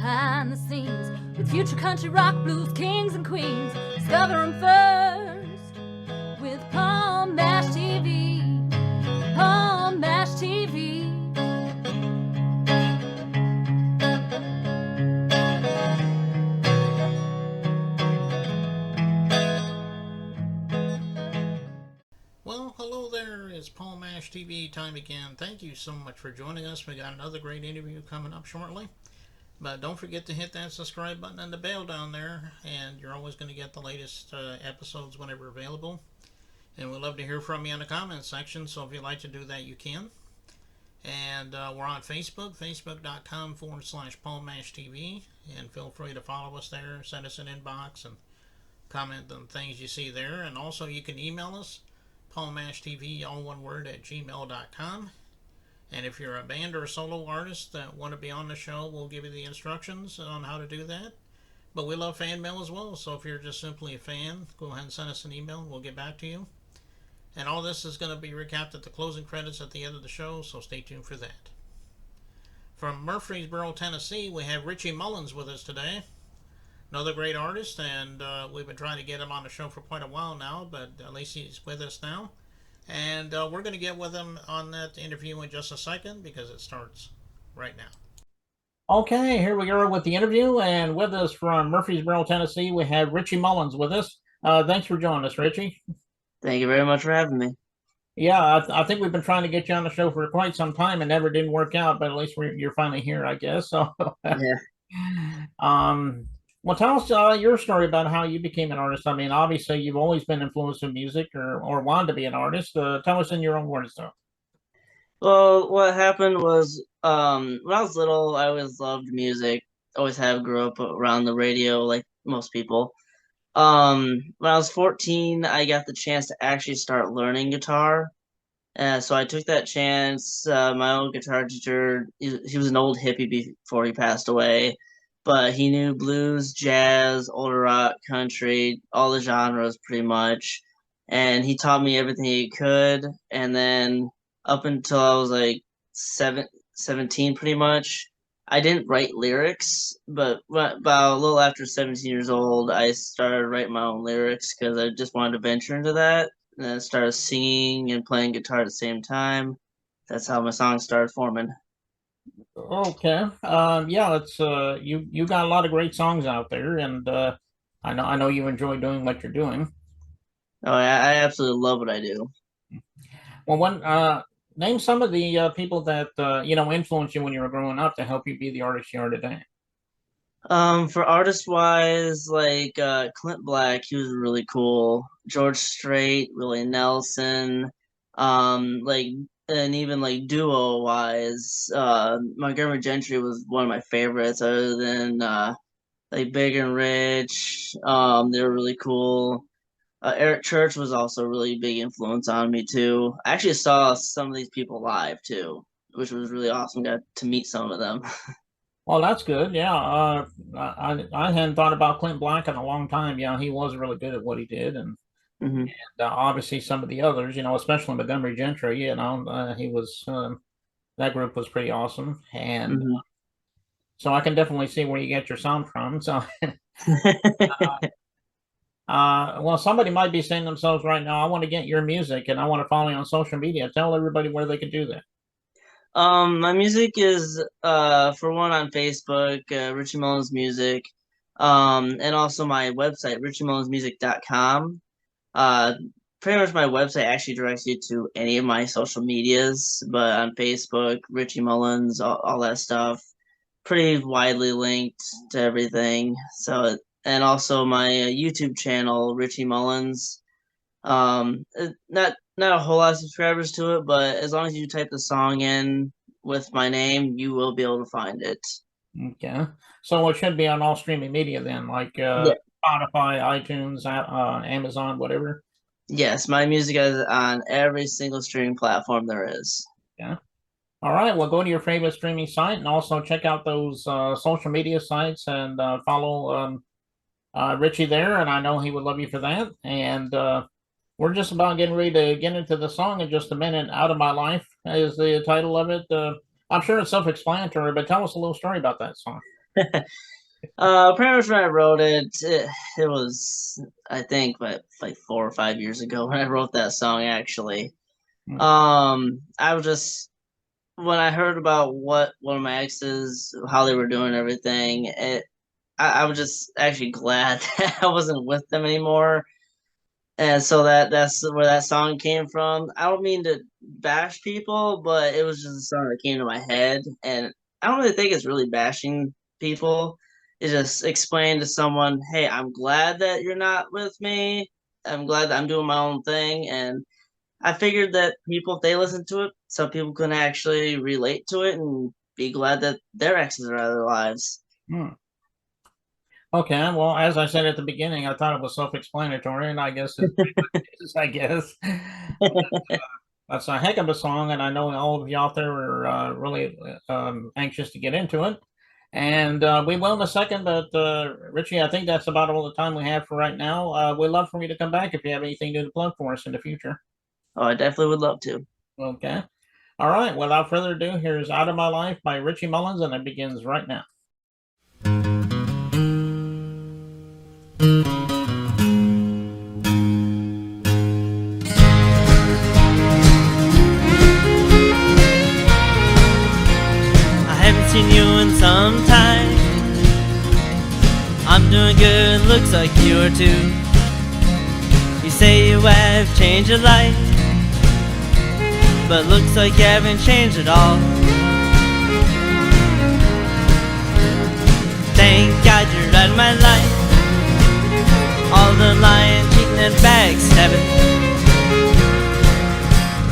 behind the scenes with future country rock blues kings and queens. Discover them first with Palm Mash TV. Palm Mash TV. Well, hello there. It's Paul Mash TV time again. Thank you so much for joining us. We got another great interview coming up shortly. But don't forget to hit that subscribe button and the bell down there, and you're always going to get the latest episodes whenever available. And we'd love to hear from you in the comments section, so if you'd like to do that, you can. And we're on Facebook, facebook.com/Paul Mash TV, and feel free to follow us there, send us an inbox, and comment on things you see there. And also, you can email us, paulmashtv, all one word, at gmail.com. And if you're a band or a solo artist that want to be on the show, we'll give you the instructions on how to do that. But we love fan mail as well, so if you're just simply a fan, go ahead and send us an email and we'll get back to you. And all this is going to be recapped at the closing credits at the end of the show, so stay tuned for that. From Murfreesboro, Tennessee, we have Richie Mullins with us today. Another great artist, and we've been trying to get him on the show for quite a while now, but at least he's with us now. And we're going to get with him on that interview in just a second because it starts right now. Okay, here we are with the interview, and with us from Murfreesboro, Tennessee, we have Richie Mullins with us. Thanks for joining us, Richie. Thank you very much for having me. Yeah, I think we've been trying to get you on the show for quite some time and never didn't work out, but at least you're finally here, I guess. So, Yeah. Well, tell us your story about how you became an artist. I mean, obviously, you've always been influenced with music or wanted to be an artist. Tell us in your own words, though. Well, what happened was when I was little, I always loved music. Always have grew up around the radio like most people. When I was 14, I got the chance to actually start learning guitar. So I took that chance. My old guitar teacher, he was an old hippie before he passed away, but he knew blues, jazz, older rock, country, all the genres pretty much. And he taught me everything he could. And then up until I was like 17, pretty much, I didn't write lyrics, but about a little after 17 years old, I started writing my own lyrics because I just wanted to venture into that. And then I started singing and playing guitar at the same time. That's how my songs started forming. Okay. Yeah, it's you got a lot of great songs out there, and I know you enjoy doing what you're doing. Oh, I absolutely love what I do. Well, name some of the people that influenced you when you were growing up to help you be the artist you are today. For artist wise, like Clint Black, he was really cool. George Strait, Willie Nelson, like and even like duo wise, Montgomery Gentry was one of my favorites. Other than like Big and Rich, they were really cool. Eric Church was also a really big influence on me too. I actually saw some of these people live too, which was really awesome. Got to meet some of them. Well, that's good. Yeah, I hadn't thought about Clint Black in a long time. Yeah, he was really good at what he did, and hmm obviously some of the others, especially Montgomery Gentry. He was that group was pretty awesome, and hmm so I can definitely see where you get your sound from. So, well, somebody might be saying to themselves right now, "I want to get your music, and I want to follow you on social media." Tell everybody where they can do that. My music is for one on Facebook, Richie Mullins Music, and also my website, richiemullinsmusic.com. Uh, Pretty much my website actually directs you to any of my social medias, but on Facebook, Richie Mullins, all that stuff, pretty widely linked to everything. So, and also my YouTube channel, Richie Mullins. Not a whole lot of subscribers to it, but as long as you type the song in with my name, you will be able to find it. Okay, so it should be on all streaming media then, like Yeah. Spotify, iTunes, Amazon, whatever. Yes, my music is on every single streaming platform there is. Yeah. All right. Well, go to your favorite streaming site and also check out those social media sites and follow Richie there. And I know he would love you for that. And we're just about getting ready to get into the song in just a minute. Out of My Life is the title of it. I'm sure it's self-explanatory, but tell us a little story about that song. Pretty much when I wrote it was, I think, like 4 or 5 years ago when I wrote that song. Actually, Hmm. I was just when I heard about what one of my exes, how they were doing everything. I was just actually glad that I wasn't with them anymore. And so that's where that song came from. I don't mean to bash people, but it was just a song that came to my head, and I don't really think it's really bashing people. It's just explain to someone, "Hey, I'm glad that you're not with me. I'm glad that I'm doing my own thing." And I figured that people, if they listen to it, some people can actually relate to it and be glad that their exes are out of their lives. Hmm. Okay, well, as I said at the beginning, I thought it was self-explanatory, and I guess it is, I guess. That's a heck of a song, and I know all of you out there are really anxious to get into it. And we will in a second, but Richie, I think that's about all the time we have for right now. We'd love for you to come back if you have anything new to plug for us in the future. Oh, I definitely would love to. Okay. All right. Without further ado, here's Out of My Life by Richie Mullins, and it begins right now. I haven't seen you in some time. I'm doing good, looks like you are too. You say you have changed your life, but looks like you haven't changed at all. Thank God you're out of my life. All the lying, cheating, and backstabbing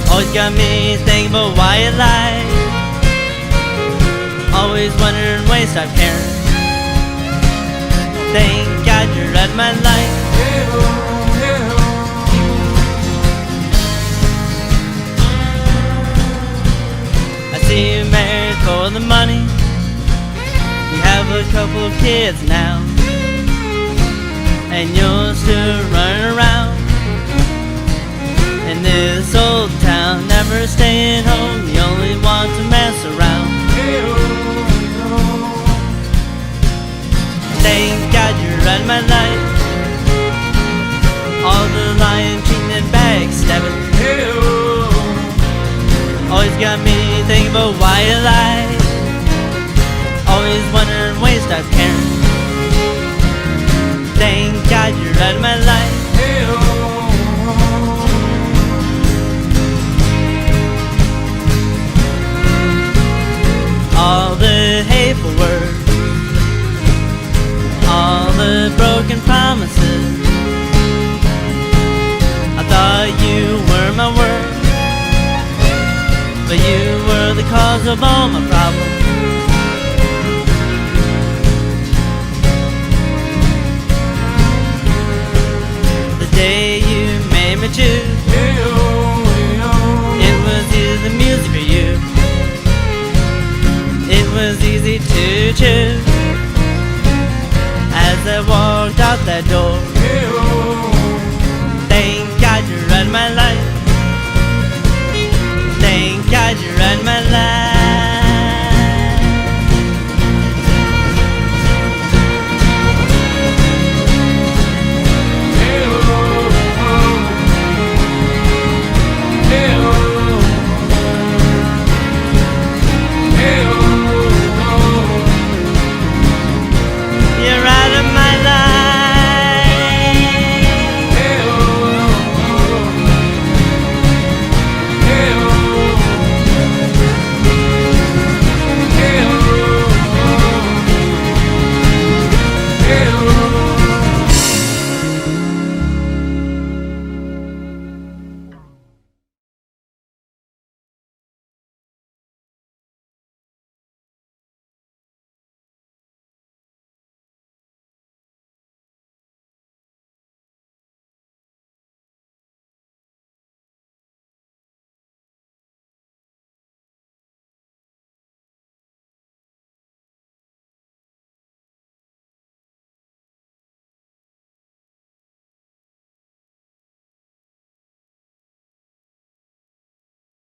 always got me thinking about why you lie. Always wondering why you stop caring. Thank God you're out of my life. I see you married for the money. You have a couple of kids now, and you're still running around in this old town, never staying home. You only want to mess around. Thank God you're out of my life. All the lying, cheating, and backstabbing always got me thinking about why you lie. Always wondering why you stop caring. Thank God you're out of my life. All the hateful words, all the broken promises. I thought you were my world, but you were the cause of all my problems.